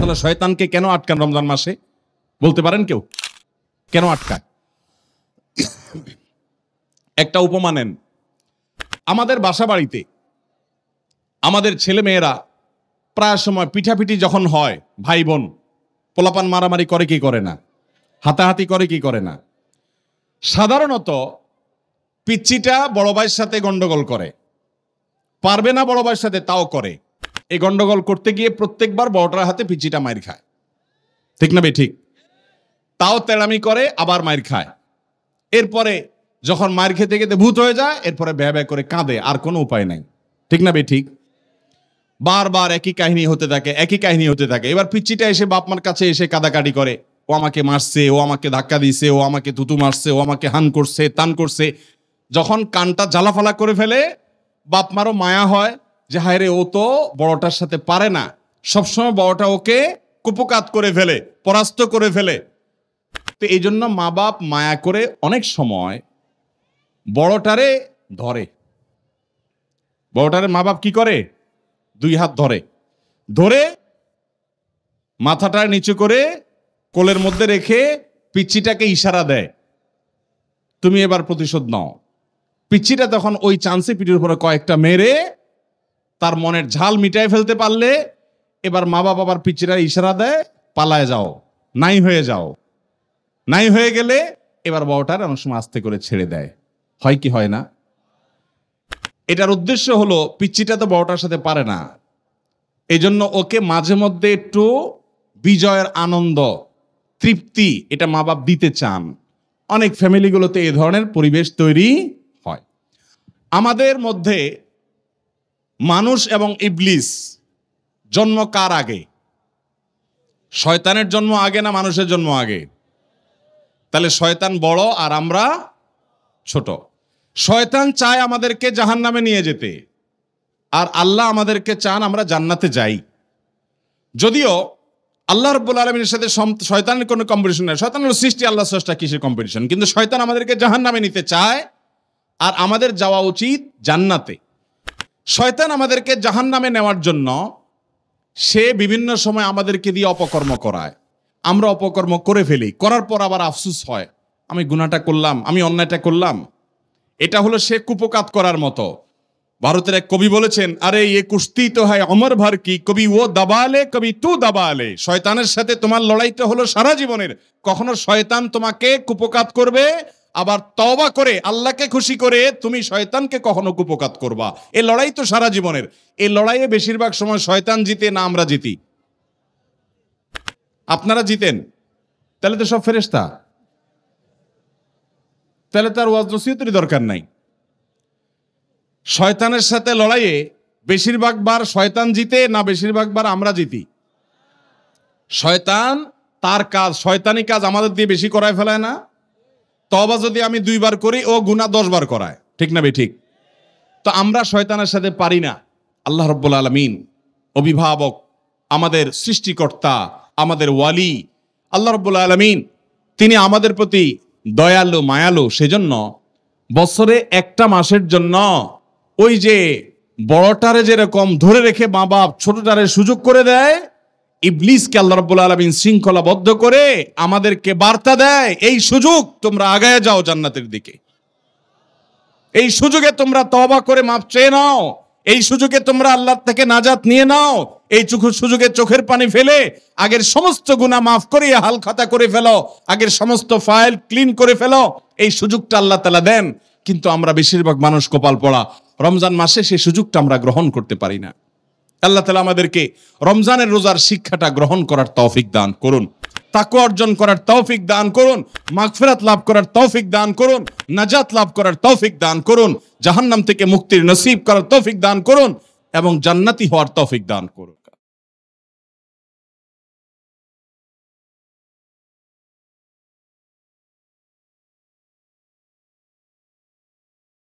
তাআলা শয়তানকে কেন আটকান রমজান মাসে? বলতে পারেন কেউ? কেন আটকায়? একটা উপমা নেন। আমাদের বাসা বাড়িতে আমাদের ছেলে মেয়েরা প্রায় সময় পিঠাপিঠি যখন হয়, ভাই বোন পোলাপান মারামারি করে কি করে না, হাতাহাতি করে কি করে না। সাধারণত পিচ্চিটা বড় ভাইয়ের সাথে গন্ডগোল করে, পারবে না বড় ভাইয়ের সাথে তাও করে। এই গন্ডগোল করতে গিয়ে প্রত্যেকবার বড়টার হাতে পিচ্চিটা মাইর খায়, ঠিক না ঠিক? তাও তেড়ামি করে, আবার মাইর খায়। এরপরে যখন মাইর খেতে খেতে ভূত হয়ে যায়, এরপরে ব্যয় ব্যয় করে কাঁদে, আর কোনো উপায় নাই, ঠিক না ঠিক? বারবার একই কাহিনী হতে থাকে, একই কাহিনী হতে থাকে। এবার পিচ্চিটা এসে বাপ মার কাছে এসে কাদাকাটি করে, ও আমাকে মারছে, ও আমাকে ধাক্কা দিছে, ও আমাকে থুতু মারছে, ও আমাকে হান করছে, তান করছে। যখন কানটা জ্বালাফালা করে ফেলে, বাপ মারও মায়া হয় যে হায় রে, ও তো বড়টার সাথে পারে না, সবসময় বড়টা ওকে কুপকাত করে ফেলে, পরাস্ত করে ফেলে। তো এই জন্য মা বাপ মায়া করে অনেক সময় বড়টারে ধরে। বড়টারে মা বাপ কি করে? দুই হাত ধরে, ধরে মাথাটা নিচু করে কোলের মধ্যে রেখে পিচ্চিটাকে ইশারা দেয়, তুমি এবার প্রতিশোধ নাও। পিচ্চিটা তখন ওই চান্সে পিঠের উপরে কয়েকটা মেরে তার মনের ঝাল মিটাই ফেলতে পারলে, এবার মা বাবা আবার পিচ্চিটা ইশারা দেয়, পালায় যাও, নাই হয়ে যাও। নাই হয়ে গেলে এবার বড়টার অনেক সময় আস্তে করে ছেড়ে দেয়। হয় কি হয় না? এটার উদ্দেশ্য হলো পিচ্চিটা তো বড়টার সাথে পারে না, এই জন্য ওকে মাঝে মধ্যে একটু বিজয়ের আনন্দ, তৃপ্তি এটা মা বাপ দিতে চান। অনেক ফ্যামিলিগুলোতে এই ধরনের পরিবেশ তৈরি হয়। আমাদের মধ্যে মানুষ এবং ইবলিস জন্ম কার আগে? শয়তানের জন্ম আগে না মানুষের জন্ম আগে? তাহলে শয়তান বড় আর আমরা ছোট। শয়তান চায় আমাদেরকে জাহান্নামে নিয়ে যেতে, আর আল্লাহ আমাদেরকে চান আমরা জান্নাতে যাই। যদিও আল্লাহ রাব্বুল আলামিনের সাথে শয়তানের কোনো কম্পিটিশন নাই, শয়তানের সৃষ্টি, আল্লাহ স্রষ্টা, কিসের কম্পিটিশন? কিন্তু শয়তান আমাদেরকে জাহান্নামে নিতে চায়, আর আমাদের যাওয়া উচিত জান্নাতে। শয়তান আমাদেরকে জাহান্নামে নেওয়ার জন্য সে বিভিন্ন সময় আমাদেরকে দিয়ে অপকর্ম করায়। আমরা অপকর্ম করে ফেলি, করার পর আবার আফসোস হয়, আমি গুনাহটা করলাম, আমি অন্যায়টা করলাম। এটা হলো সে কুপকাত করার মতো। ভারতের এক কবি বলেছেন, আরে এ কুস্তি তো হয় অমর ভর কি, কবি ও দাবালে কবি তু দাবালে। শয়তানের সাথে তোমার লড়াইটা হলো সারা জীবনের। কখনো শয়তান তোমাকে কুপকাত করবে, আবার তওবা করে আল্লাহকে খুশি করে তুমি শয়তানকে কখনো কুপকাত করবা। এই লড়াই তো সারা জীবনের। এই লড়াইয়ে বেশিরভাগ সময় শয়তান জিতে না আমরা জিতি? আপনারা জিতেন, তাহলে তো সব ফেরেশতা, তাহলে তার ওয়াজ নসিহতের দরকার নাই। শয়তানের সাথে লড়াইয়ে বেশিরভাগ বার শয়তান জিতে না বেশিরভাগ বার আমরা জিতি? শয়তান তার কাজ, শয়তানি কাজ আমাদের দিয়ে বেশি করায় ফেলায় না? তওবা যদি আমি 2 বার করি, ও গুনাহ 10 বার করায়, ঠিক না ঠিক? তো আমরা শয়তানের সাথে পারি না। আল্লাহ রাব্বুল আলামিন অভিভাবক, আমাদের সৃষ্টিকর্তা, আমাদের ওয়ালি আল্লাহ রাব্বুল আলামিন, তিনি আমাদের প্রতি দয়ালু, মায়ালু। সেজন্য বছরে একটা মাসের জন্য ওই যে বড়টারে যেরকম ধরে রেখে মা বাপ ছোটটারে সুযোগ করে দেয়, ইবলিসকে আল্লাহ রাব্বুল আলামিন শৃঙ্খলাবদ্ধ করে আমাদেরকে বার্তা দেয়, এই সুযোগ তোমরা আগায় যাও জান্নাতের দিকে। এই সুযোগে তোমরা তওবা করে মাফ চেয়ে নাও, এই সুযোগে তোমরা আল্লাহ থেকে নাজাত নিয়ে নাও, এই সুযোগে চোখের পানি ফেলে আগের সমস্ত গুনাহ মাফ করে হাল খাতা করে ফেলো, আগের সমস্ত ফাইল ক্লিন করে ফেলো। এই সুযোগটা আল্লাহ তাআলা দেন, কিন্তু আমরা বেশিরভাগ মানুষ কপাল পড়া, রমজান মাসে সেই সুযোগটা আমরা গ্রহণ করতে পারি না। আল্লাহ তাআলা আমাদেরকে রমজানের রোজার শিক্ষাটা গ্রহণ করার তৌফিক দান করুন, তাকওয়া অর্জন করার তৌফিক দান করুন, মাগফিরাত লাভ করার তৌফিক দান করুন, নাজাত লাভ করার তৌফিক দান করুন, জাহান্নাম থেকে মুক্তির নসিব করার তৌফিক দান করুন, এবং জান্নাতি হওয়ার তৌফিক দান করুন।